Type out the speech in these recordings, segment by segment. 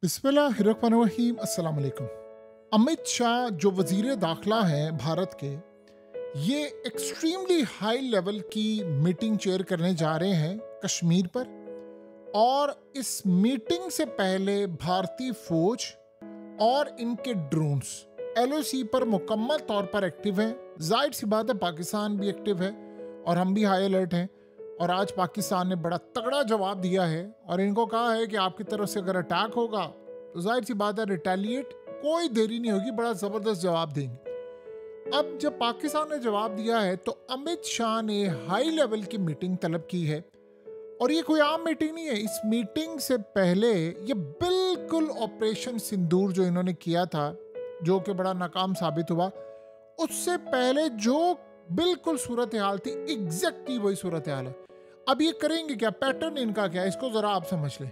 बिस्मिल्लाहिर्रहमानिर्रहीम। अस्सलाम वालेकुम। अमित शाह जो वजीर दाखिला हैं भारत के, ये एक्सट्रीमली हाई लेवल की मीटिंग चेयर करने जा रहे हैं कश्मीर पर। और इस मीटिंग से पहले भारतीय फौज और इनके ड्रोन्स एलओसी पर मुकम्मल तौर पर एक्टिव हैं। जाहिर सी बात है पाकिस्तान भी एक्टिव है और हम भी हाई अलर्ट हैं। और आज पाकिस्तान ने बड़ा तगड़ा जवाब दिया है और इनको कहा है कि आपकी तरफ से अगर अटैक होगा तो जाहिर सी बात है रिटेलिएट कोई देरी नहीं होगी, बड़ा ज़बरदस्त जवाब देंगे। अब जब पाकिस्तान ने जवाब दिया है तो अमित शाह ने हाई लेवल की मीटिंग तलब की है। और ये कोई आम मीटिंग नहीं है। इस मीटिंग से पहले ये बिल्कुल ऑपरेशन सिंदूर जो इन्होंने किया था, जो कि बड़ा नाकाम साबित हुआ, उससे पहले जो बिल्कुल सूरत हाल थी एग्जैक्टली वही सूरत हाल है। अब ये करेंगे क्या, पैटर्न इनका क्या है, इसको ज़रा आप समझ लें।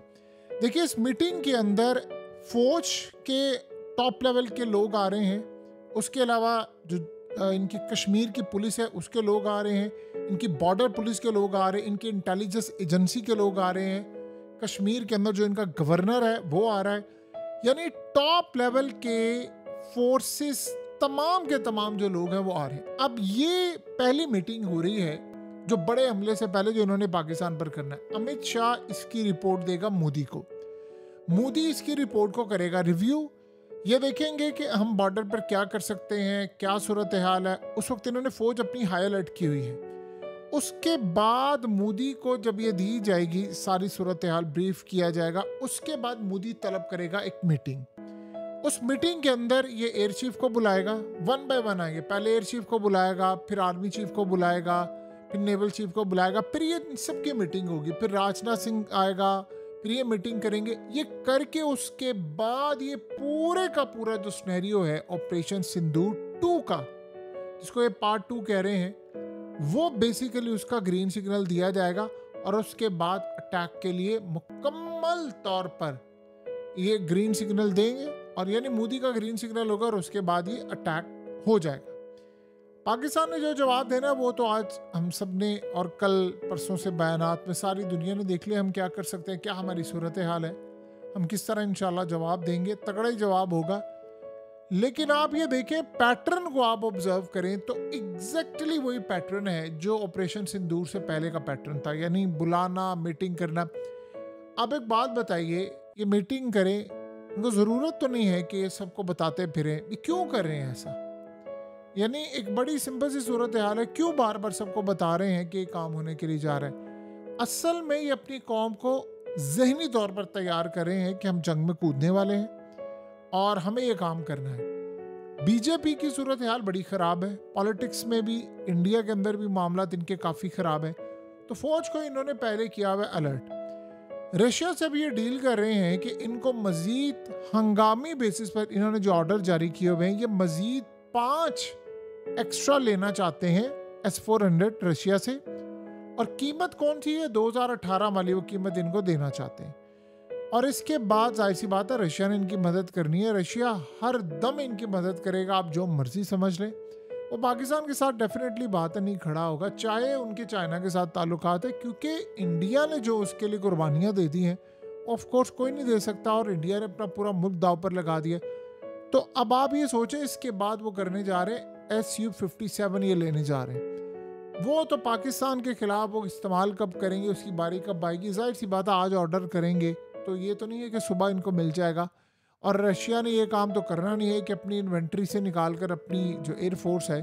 देखिए, इस मीटिंग के अंदर फौज के टॉप लेवल के लोग आ रहे हैं, उसके अलावा जो इनकी कश्मीर की पुलिस है उसके लोग आ रहे हैं, इनकी बॉर्डर पुलिस के लोग आ रहे हैं, इनकी इंटेलिजेंस एजेंसी के लोग आ रहे हैं, कश्मीर के अंदर जो इनका गवर्नर है वो आ रहा है। यानी टॉप लेवल के फोर्सेस तमाम के तमाम जो लोग हैं वो आ रहे हैं। अब ये पहली मीटिंग हो रही है जो बड़े हमले से पहले जो इन्होंने पाकिस्तान पर करना है। अमित शाह इसकी रिपोर्ट देगा मोदी को, मोदी इसकी रिपोर्ट को करेगा रिव्यू। ये देखेंगे कि हम बॉर्डर पर क्या कर सकते हैं, क्या सूरत हाल है। उस वक्त इन्होंने फौज अपनी हाई अलर्ट की हुई है। उसके बाद मोदी को जब ये दी जाएगी सारी सूरत हाल ब्रीफ किया जाएगा, उसके बाद मोदी तलब करेगा एक मीटिंग। उस मीटिंग के अंदर ये एयर चीफ को बुलाएगा, वन बाय वन आएंगे। पहले एयर चीफ को बुलाएगा, फिर आर्मी चीफ को बुलाएगा, फिर नेवल चीफ को बुलाएगा, फिर ये सबकी मीटिंग होगी, फिर राजनाथ सिंह आएगा, फिर ये मीटिंग करेंगे। ये करके उसके बाद ये पूरे का पूरा जो सिनेरियो है ऑपरेशन सिंदूर 2 का, जिसको ये पार्ट 2 कह रहे हैं, वो बेसिकली उसका ग्रीन सिग्नल दिया जाएगा। और उसके बाद अटैक के लिए मुकम्मल तौर पर ये ग्रीन सिग्नल देंगे, और यानी मोदी का ग्रीन सिग्नल होगा और उसके बाद ये अटैक हो जाएगा। पाकिस्तान ने जो जवाब देना है वो तो आज हम सब ने और कल परसों से बयानात में सारी दुनिया ने देख लिया। हम क्या कर सकते हैं, क्या हमारी सूरत हाल है, हम किस तरह इंशाल्लाह जवाब देंगे, तगड़ा ही जवाब होगा। लेकिन आप ये देखें, पैटर्न को आप ऑब्जर्व करें तो एग्जैक्टली वही पैटर्न है जो ऑपरेशन सिंदूर से पहले का पैटर्न था, यानी बुलाना, मीटिंग करना। अब एक बात बताइए, ये मीटिंग करें, उनको ज़रूरत तो नहीं है कि ये सबको बताते फिरें, ये क्यों कर रहे हैं ऐसा? यानी एक बड़ी सिंपल सी सूरत हाल है, क्यों बार बार सबको बता रहे हैं कि ये काम होने के लिए जा रहा है? असल में ये अपनी कौम को जहनी तौर पर तैयार कर रहे हैं कि हम जंग में कूदने वाले हैं और हमें ये काम करना है। बीजेपी की सूरत हाल बड़ी ख़राब है, पॉलिटिक्स में भी, इंडिया के अंदर भी मामला इनके काफ़ी ख़राब है। तो फौज को इन्होंने पहले किया हुआ अलर्ट। रशिया से भी ये डील कर रहे हैं कि इनको मज़ीद हंगामी बेसिस पर इन्होंने जो ऑर्डर जारी किए हुए हैं, ये मज़ीद 5 एक्स्ट्रा लेना चाहते हैं S-400 रशिया से। और कीमत कौन सी है? 2018 वाली वो कीमत इनको देना चाहते हैं। और इसके बाद जाहिर सी बात है रशिया ने इनकी मदद करनी है। रशिया हर दम इनकी मदद करेगा, आप जो मर्जी समझ लें। वो पाकिस्तान के साथ डेफिनेटली बात नहीं खड़ा होगा, चाहे उनके चाइना के साथ ताल्लुकात है, क्योंकि इंडिया ने जो उसके लिए कुर्बानियाँ दे दी हैं ऑफ कोर्स कोई नहीं दे सकता, और इंडिया ने अपना पूरा मुल्क दाव पर लगा दिया। तो अब आप ये सोचें, इसके बाद वो करने जा रहे हैं Su-57, ये लेने जा रहे हैं। वो तो पाकिस्तान के खिलाफ वो इस्तेमाल कब करेंगे, उसकी बारी कब आएगी? जाहिर सी बात है आज ऑर्डर करेंगे तो ये तो नहीं है कि सुबह इनको मिल जाएगा। और रशिया ने ये काम तो करना नहीं है कि अपनी इन्वेंट्री से निकाल कर अपनी जो एयरफोर्स है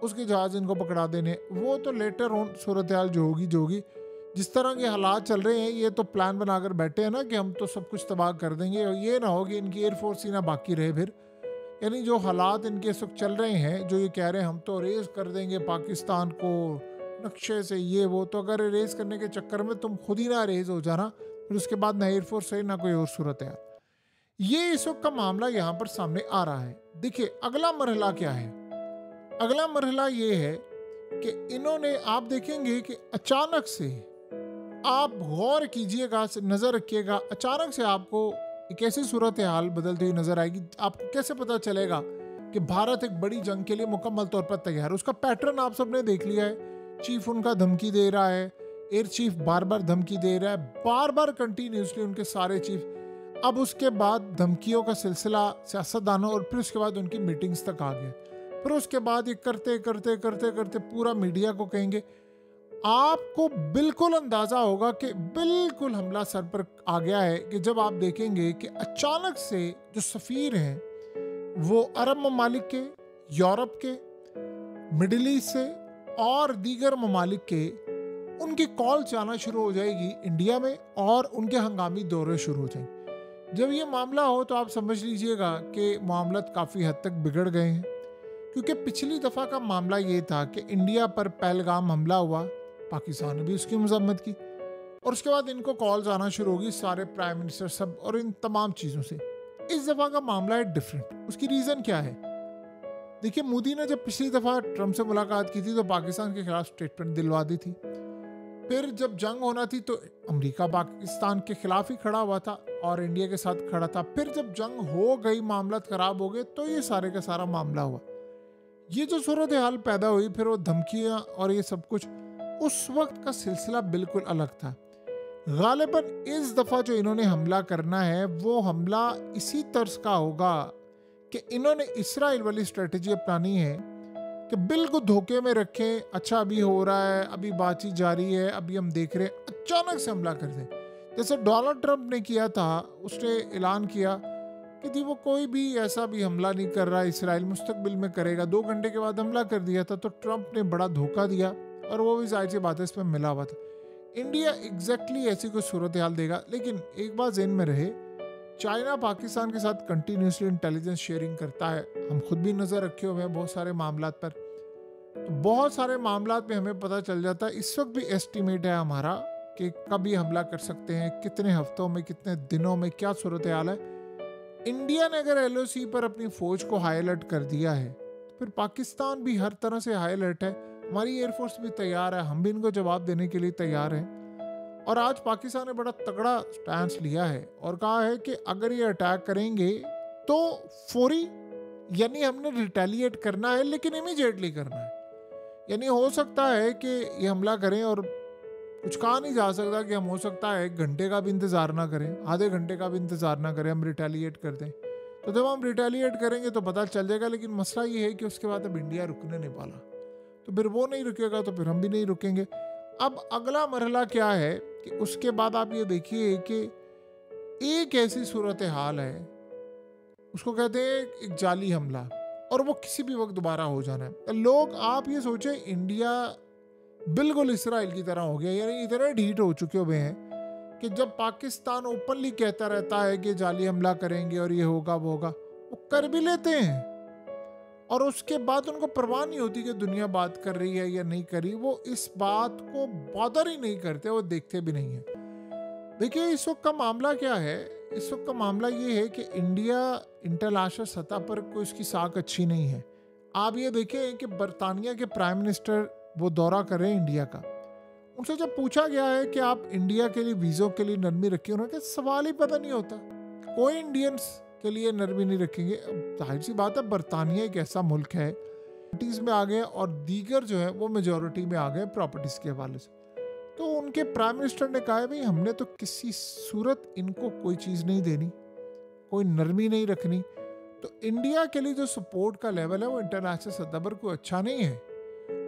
उसके जहाज़ इनको पकड़ा देने। वो तो लेटर ऑन सूरत हाल जो होगी। जिस तरह के हालात चल रहे हैं, ये तो प्लान बनाकर बैठे हैं ना कि हम तो सब कुछ तबाह कर देंगे, और ये ना हो कि इनकी एयरफोर्स ही ना बाकी रहे फिर। यानी जो हालात इनके इस वक्त चल रहे हैं, जो ये कह रहे हैं हम तो रेज कर देंगे पाकिस्तान को नक्शे से, ये वो, तो अगर रेज करने के चक्कर में तुम खुद ही ना रेज हो जाना, फिर उसके बाद ना एयरफोर्स है ना कोई और सूरत है। ये इस वक्त का मामला यहाँ पर सामने आ रहा है। देखिए अगला मरहला क्या है। अगला मरहला ये है कि इन्होंने, आप देखेंगे कि अचानक से, आप गौर कीजिएगा, नज़र रखिएगा, अचानक से आपको एक ऐसी सूरत हाल बदलती हुई नजर आएगी। आपको कैसे पता चलेगा कि भारत एक बड़ी जंग के लिए मुकम्मल तौर पर तैयार है? उसका पैटर्न आप सबने देख लिया है। चीफ उनका धमकी दे रहा है, एयर चीफ बार बार धमकी दे रहा है, बार बार कंटिन्यूसली उनके सारे चीफ। अब उसके बाद धमकियों का सिलसिला सियासतदानों और फिर उसके बाद उनकी मीटिंग्स तक आ गया। फिर उसके बाद ये करते करते करते करते पूरा मीडिया को कहेंगे। आपको बिल्कुल अंदाजा होगा कि बिल्कुल हमला सर पर आ गया है कि जब आप देखेंगे कि अचानक से जो सफ़ीर हैं वो अरब ममालिक के, यूरोप के, मिडिल ईस्ट से और दीगर ममालिक के, उनकी कॉल्स आना शुरू हो जाएगी इंडिया में और उनके हंगामी दौरे शुरू हो जाएंगे। जब ये मामला हो तो आप समझ लीजिएगा कि मामलत काफ़ी हद तक बिगड़ गए हैं, क्योंकि पिछली दफ़ा का मामला ये था कि इंडिया पर पहलगाम हमला हुआ, पाकिस्तान ने भी उसकी मजम्मत की और उसके बाद इनको कॉल्स आना शुरू होगी सारे प्राइम मिनिस्टर सब और इन तमाम चीज़ों से। इस दफ़ा का मामला है डिफरेंट। उसकी रीज़न क्या है? देखिए, मोदी ने जब पिछली दफ़ा ट्रंप से मुलाकात की थी तो पाकिस्तान के खिलाफ स्टेटमेंट दिलवा दी थी। फिर जब जंग होना थी तो अमेरिका पाकिस्तान के खिलाफ ही खड़ा हुआ था और इंडिया के साथ खड़ा था। फिर जब जंग हो गई, मामला खराब हो गए, तो ये सारे का सारा मामला हुआ। ये जो सूरत हाल पैदा हुई, फिर वो धमकियाँ और ये सब कुछ, उस वक्त का सिलसिला बिल्कुल अलग था। गालिबन इस दफ़ा जो इन्होंने हमला करना है वो हमला इसी तर्ज का होगा कि इन्होंने इसराइल वाली स्ट्रेटजी अपनानी है कि बिल्कुल धोखे में रखें, अच्छा अभी हो रहा है, अभी बातचीत जारी है, अभी हम देख रहे हैं, अचानक से हमला कर दें। जैसे डोनाल्ड ट्रंप ने किया था, उसने ऐलान किया कि जी वो कोई भी ऐसा भी हमला नहीं कर रहा, इसराइल मुस्तकबिल में करेगा। 2 घंटे के बाद हमला कर दिया था। तो ट्रंप ने बड़ा धोखा दिया और वो भी जाहिर सी बात है इसमें मिला हुआ था। इंडिया एग्जैक्टली ऐसी कोई सूरत हाल देगा, लेकिन एक बात ज़हन में रहे, चाइना पाकिस्तान के साथ कंटिन्यूसली इंटेलिजेंस शेयरिंग करता है। हम खुद भी नज़र रखे हुए हैं बहुत सारे मामलात पर। तो बहुत सारे मामलात में हमें पता चल जाता है। इस वक्त भी एस्टिमेट है हमारा कि कभी हमला कर सकते हैं, कितने हफ्तों में, कितने दिनों में, क्या सूरत हाल है। इंडिया ने अगर LOC पर अपनी फ़ौज को हाई अलर्ट कर दिया है तो फिर पाकिस्तान भी हर तरह से हाई अलर्ट है। हमारी एयरफोर्स भी तैयार है, हम भी इनको जवाब देने के लिए तैयार हैं। और आज पाकिस्तान ने बड़ा तगड़ा स्टैंस लिया है और कहा है कि अगर ये अटैक करेंगे तो फौरी, यानी हमने रिटेलिएट करना है, लेकिन इमीडिएटली करना है। यानी हो सकता है कि ये हमला करें और कुछ कहा नहीं जा सकता कि हम हो सकता है 1 घंटे का भी इंतज़ार ना करें, आधे घंटे का भी इंतज़ार ना करें, हम रिटेलिएट कर दें। तो जब हम रिटेलिएट करेंगे तो पता चल जाएगा। लेकिन मसला ये है कि उसके बाद अब इंडिया रुकने नहीं वाला, तो फिर वो नहीं रुकेगा तो फिर हम भी नहीं रुकेंगे। अब अगला मरहला क्या है कि उसके बाद आप ये देखिए कि एक ऐसी सूरत हाल है, उसको कहते हैं एक जाली हमला, और वो किसी भी वक्त दोबारा हो जाना है। लोग, आप ये सोचें, इंडिया बिल्कुल इसराइल की तरह हो गया, यानी इतने ढीठ हो चुके हुए हैं कि जब पाकिस्तान ओपनली कहता रहता है कि जाली हमला करेंगे और ये होगा वो होगा, वो कर भी लेते हैं और उसके बाद उनको परवाह नहीं होती कि दुनिया बात कर रही है या नहीं कर रही। वो इस बात को बॉदर ही नहीं करते, वो देखते भी नहीं है। देखिए, इस वक्त का मामला क्या है? इस वक्त का मामला ये है कि इंडिया इंटरनेशनल सतह पर कोई उसकी साख अच्छी नहीं है। आप ये देखें कि बरतानिया के प्राइम मिनिस्टर वो दौरा कर रहे हैं इंडिया का। उनसे जब पूछा गया है कि आप इंडिया के लिए वीज़ों के लिए नरमी रखिए, उन्होंने कहा सवाल ही पता नहीं होता, कोई इंडियंस के लिए नरमी नहीं रखेंगे। जाहिर सी बात है, बरतानिया एक ऐसा मुल्क है में आ गए और दीगर जो है वो मेजॉरिटी में आ गए प्रॉपर्टीज़ के हवाले से। तो उनके प्राइम मिनिस्टर ने कहा है भाई हमने तो किसी सूरत इनको कोई चीज़ नहीं देनी, कोई नरमी नहीं रखनी। तो इंडिया के लिए जो सपोर्ट का लेवल है वो इंटरनेशनल सतह पर कोई अच्छा नहीं है।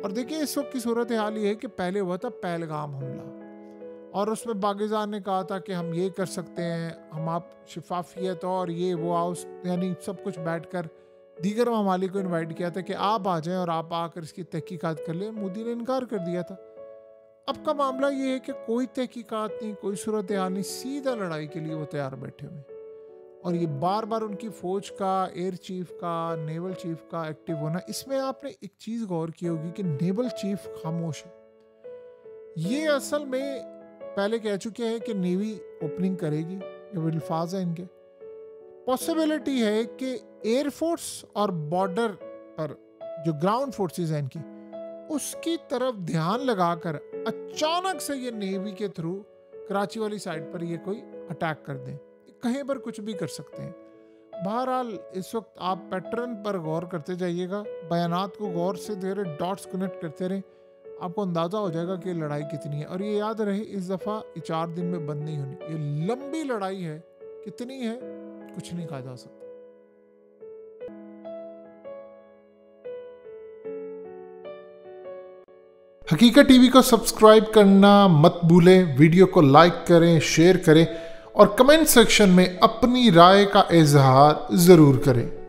और देखिए, इस वक्त की सूरत हाल ये है कि पहले हुआ था पहलगाम हमला और उसमें पाकिस्तान ने कहा था कि हम ये कर सकते हैं, हम आप शफाफियत और ये वो आओ, यानी सब कुछ बैठकर दीगर ममालिक को इनवाइट किया था कि आप आ जाएं और आप आकर इसकी तहकीकात कर लें। मोदी ने इनकार कर दिया था। अब का मामला ये है कि कोई तहकीकात नहीं, कोई सूरत हाल नहीं, सीधा लड़ाई के लिए वो तैयार बैठे हुए। और ये बार बार उनकी फ़ौज का, एयर चीफ का, नेवल चीफ का एक्टिव होना, इसमें आपने एक चीज़ गौर की होगी कि नेवल चीफ खामोश है। ये असल में पहले कह चुके हैं कि नेवी ओपनिंग करेगी, ये वो अल्फाज है इनके। पॉसिबिलिटी है कि एयरफोर्स और बॉर्डर पर जो ग्राउंड फोर्सेस हैं इनकी, उसकी तरफ ध्यान लगाकर अचानक से ये नेवी के थ्रू कराची वाली साइड पर ये कोई अटैक कर दें। कहीं पर कुछ भी कर सकते हैं। बहरहाल इस वक्त आप पैटर्न पर गौर करते जाइएगा, बयानात को गौर से दे रहे, डॉट्स कनेक्ट करते रहें, आपको अंदाज़ा हो जाएगा कि लड़ाई कितनी है। और ये याद रहे, इस दफ़ा ये 4 दिन में बंद नहीं होनी, ये लंबी लड़ाई है कितनी है कुछ नहीं कहा जा सकता। हकीकत टीवी को सब्सक्राइब करना मत भूलें, वीडियो को लाइक करें, शेयर करें और कमेंट सेक्शन में अपनी राय का इजहार ज़रूर करें।